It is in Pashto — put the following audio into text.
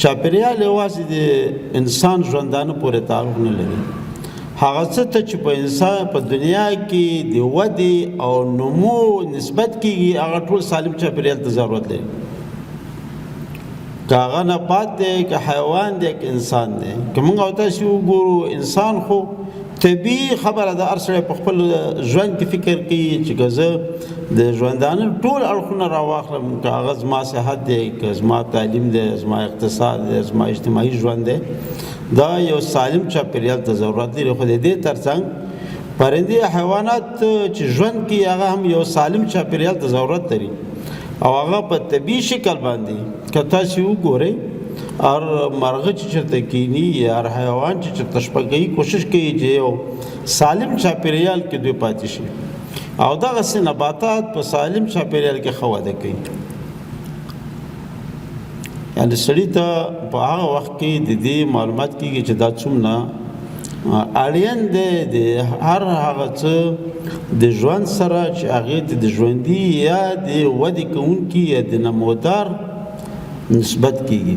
چاپیریال یوازې د انسان ژوندانه پورې تعلق نه لري. هغه څه ته چې په انسان په دنیا کې د ودې او نمو نسبت کېږي هغه ټول سالم چاپیریال ته ضرورت لري. که هغه نبات دی، که حیوان دی، که انسان دی. که موږ او تاسې وګورو انسان خو طبیعي خبره ده، هر سړی په خپل ژوند کې فکر کوي چې که زه د ژوندانه ټول اړخونه راواخلم، که هغه زما صحت دی، که زما تعلیم دی، زما اقتصاد دی، زما اجتماعي ژوند دی، دا یو سالم چاپیریال ته ضرورت لري. خو د دې ترڅنګ پرندې حیوانات چې ژوند کوي هغه هم یو سالم چاپیریال ته ضرورت لري او هغه په طبیعي شکل باندې که تاسې وګورئ هر مرغه چې چېرته کیني یا هر حیوان چې چېرته شپه کوي کوشش کوي چې یو سالم چاپیریال کې دوی پاتې شي او دغسې نباتات په سالم چاپیریال کې ښه وده کوي. یعنې سړي ته په هغه وخت کې د دې معلومات کېږي چې دا څومره اړین دی د هر هغه څه د ژوند سره چې هغې ته د ژوندي یا د ودې کوونکي یا د نمودار نسبت کېږي.